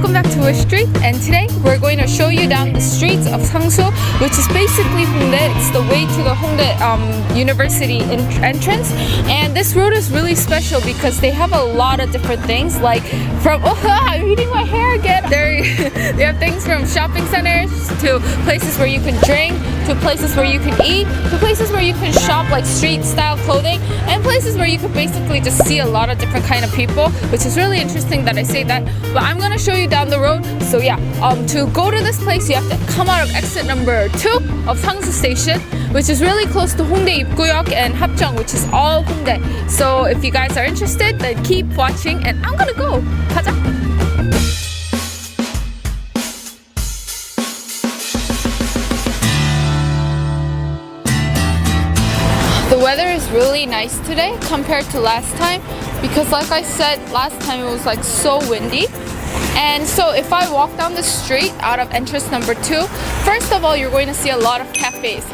Welcome back to Wishstreet, and today we're going to show you down the streets of Sangsu, which is basically Hongdae. It's the way to the Hongdae University entrance, and this road is really special because they have a lot of different things, like from I'm eating my hair again. They have things from shopping centers to places where you can drink, to places where you can eat, to places where you can shop like street style clothing, and places where you could basically just see a lot of different kind of people, which is really interesting that I say that. But I'm gonna show you down the road. So yeah, to go to this place you have to come out of exit number 2 of Sangsu Station, which is really close to Hongdae 입구역 and Hapjeong, which is all Hongdae. So if you guys are interested, then keep watching and I'm gonna go. 가자. The weather is really nice today compared to last time because like I said last time it was like so windy. And so if I walk down the street out of entrance number 2, first of all you're going to see a lot of cafes.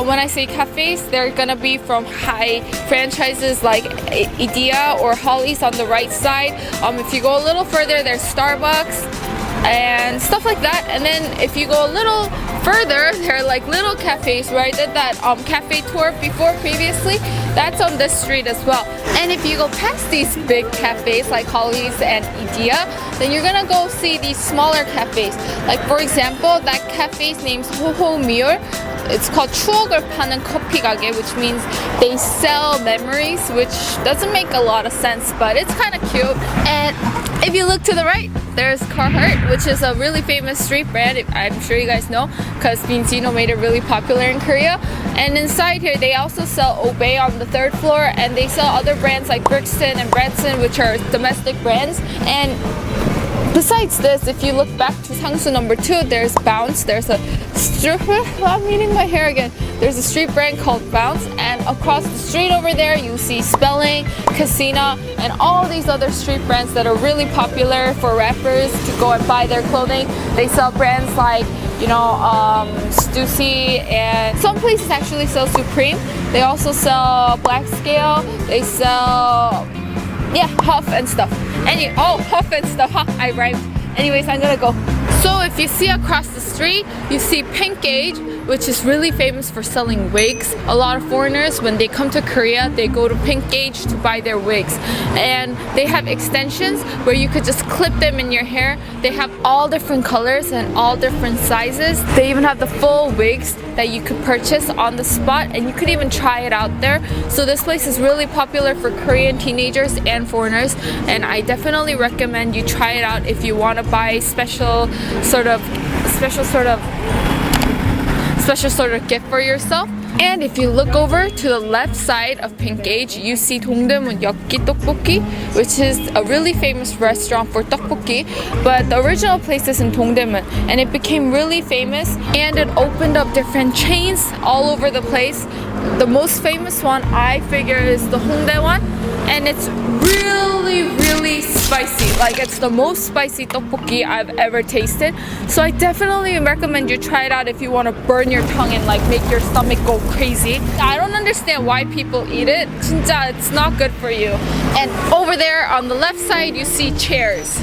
When I say cafes, they're gonna be from high franchises like Idea or Holly's on the right side. If you go a little further, there's Starbucks and stuff like that. And then if you go a little further, there are like little cafes where I did that cafe tour before previously. That's on this street as well. And if you go past these big cafes like Holly's and Idea, then you're gonna go see these smaller cafes. Like for example, that cafe's name's 호호미울. It's called 추억을 파는 커피 가게, which means they sell memories, which doesn't make a lot of sense, but it's kind of cute. And if you look to the right, there's Carhartt, which is a really famous street brand. I'm sure you guys know because Vincino made it really popular in Korea. And inside here, they also sell Obey on the 3rd floor, and they sell other brands like Brixton and Bradson, which are domestic brands. And besides this, if you look back to Sangsu number 2, there's Bounce. There's a I'm eating my hair again. There's a street brand called Bounce, and across the street over there you see Spelling, Casino, and all these other street brands that are really popular for rappers to go and buy their clothing. They sell brands like, you know, Stussy, and some places actually sell Supreme. They also sell Black Scale. They sell Huff and stuff. Huff and stuff. I rhymed. Anyways, I'm gonna go. So if you see across the street, you see Pink Gauge, which is really famous for selling wigs. A lot of foreigners, when they come to Korea, they go to Pink Gauge to buy their wigs. And they have extensions where you could just clip them in your hair. They have all different colors and all different sizes. They even have the full wigs that you could purchase on the spot, and you could even try it out there. So this place is really popular for Korean teenagers and foreigners, and I definitely recommend you try it out if you want to buy special sort of gift for yourself. And if you look over to the left side of Pink Gauge, you see Dongdaemun Yeokgi Tteokbokki, which is a really famous restaurant for tteokbokki. But the original place is in Dongdaemun, and it became really famous, and it opened up different chains all over the place. The most famous one, I figure, is the Hongdae one, and it's really spicy. Like, it's the most spicy tteokbokki I've ever tasted. So I definitely recommend you try it out if you want to burn your tongue and like make your stomach go crazy. I don't understand why people eat it. 진짜, it's not good for you. And over there on the left side, you see chairs.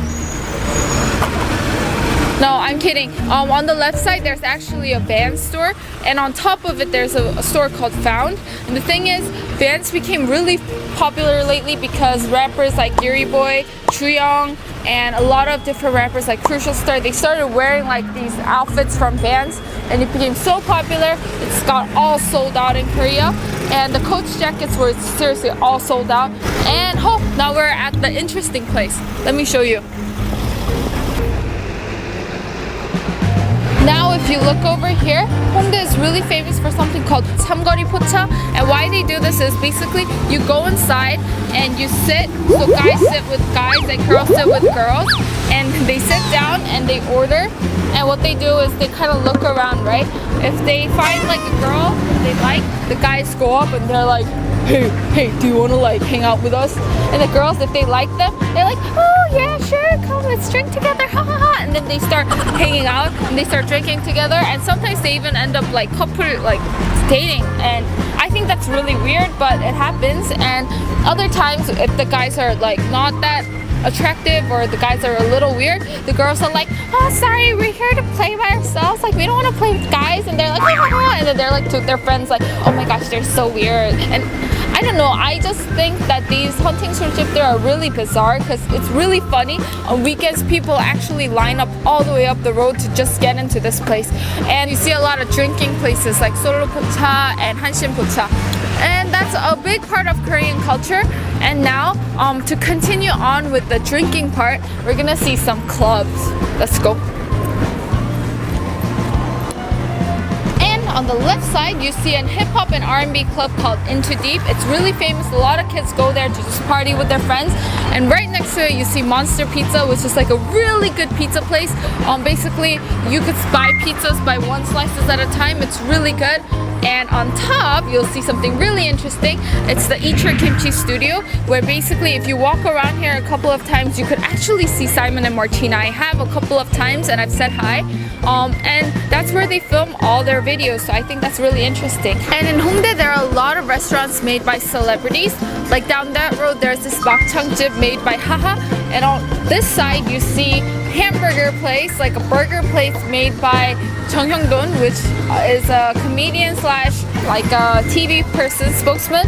No, I'm kidding. On the left side, there's actually a Vans store, and on top of it, there's a store called Found. And the thing is, Vans became really popular lately because rappers like Yuri Boy, Chuyoung, and a lot of different rappers like Crucial Star, they started wearing like these outfits from Vans, and it became so popular. It's got all sold out in Korea, and the Coach jackets were seriously all sold out. And now we're at the interesting place. Let me show you. Now if you look over here, Hongdae is really famous for something called 삼거리 포차, and why they do this is basically you go inside and you sit, so guys sit with guys and girls sit with girls, and they sit down and they order, and what they do is they kind of look around, right? If they find like a girl they like, the guys go up and they're like, hey, do you want to like hang out with us? And the girls, if they like them, they're like, oh yeah, sure, come, let's drink together, ha ha ha. And then they start hanging out and they start drinking together, and sometimes they even end up like dating. And I think that's really weird, but it happens. And other times, if the guys are like not that attractive or the guys are a little weird, the girls are like, oh sorry, we're here to play by ourselves, like we don't want to play with guys, and they're like, oh, and then they're like to their friends like, oh my gosh, they're so weird. And I don't know, I just think that these hunting 술jip there are really bizarre because it's really funny. On weekends, people actually line up all the way up the road to just get into this place. And you see a lot of drinking places like Solo Pocha and Hanshin Pocha. And that's a big part of Korean culture. And now, to continue on with the drinking part, we're gonna see some clubs. Let's go. On the left side, you see a hip-hop and R&B club called Into Deep. It's really famous. A lot of kids go there to just party with their friends. And right next to it, you see Monster Pizza, which is like a really good pizza place. Basically, you could buy pizzas by one slices at a time. It's really good. And on top, you'll see something really interesting. It's the Eater Kimchi Studio, where basically if you walk around here a couple of times, you could actually see Simon and Martina. I have a couple of times and I've said hi. And that's where they film all their videos, so I think that's really interesting. And in Hongdae, there are a lot of restaurants made by celebrities. Like down that road, there's this makchang made by Haha. And on this side, you see hamburger place, like a burger place made by Jung Hyung-don, which is a comedian slash like a TV person spokesman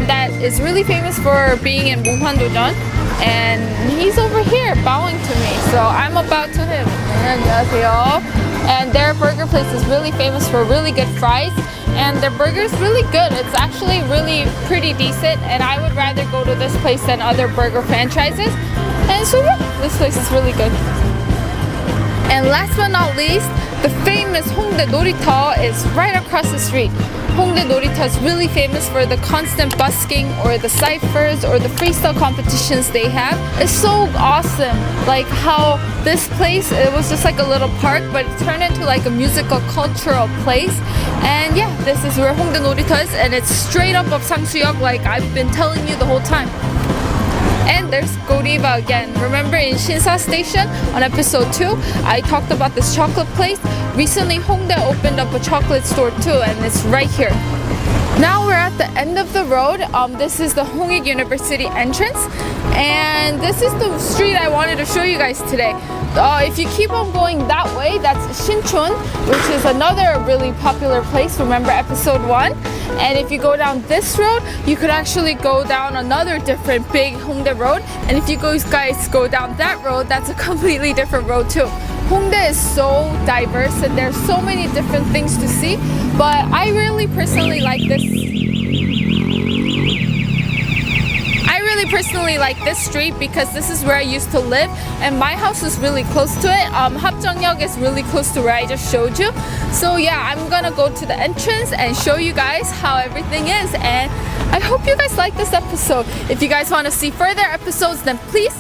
that is really famous for being in Mungwandojeon. And he's over here bowing to me, so I'm about to him. 안녕하세요. And their burger place is really famous for really good fries, and their burger is really good. It's actually really pretty decent, and I would rather go to this place than other burger franchises. And so yeah, this place is really good. And last but not least, the famous Hongdae Norita is right across the street. Hongdae Norita is really famous for the constant busking or the ciphers or the freestyle competitions they have. It's so awesome, like how this place, it was just like a little park, but it turned into like a musical cultural place. And yeah, this is where Hongdae Norita is, and it's straight up of Sangsu-dong, like I've been telling you the whole time. And there's Godiva again. Remember in Shinsa Station on episode 2, I talked about this chocolate place. Recently, Hongdae opened up a chocolate store too, and it's right here. Now we're at the end of the road. This is the Hongik University entrance, and this is the street I wanted to show you guys today. If you keep on going that way, that's Shinchon, which is another really popular place. Remember episode 1? And if you go down this road, you could actually go down another different big Hongdae road. And if you guys go down that road, that's a completely different road too. Hongdae is so diverse and there's so many different things to see. But I really personally like this. Like this street because this is where I used to live, and my house is really close to it. Hapjeongyeok is really close to where I just showed you. So yeah, I'm gonna go to the entrance and show you guys how everything is, and I hope you guys like this episode. If you guys want to see further episodes, then please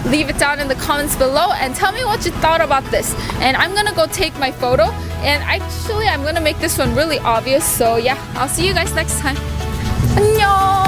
leave it down in the comments below and tell me what you thought about this. And I'm gonna go take my photo, and actually I'm gonna make this one really obvious. So yeah, I'll see you guys next time. 안녕.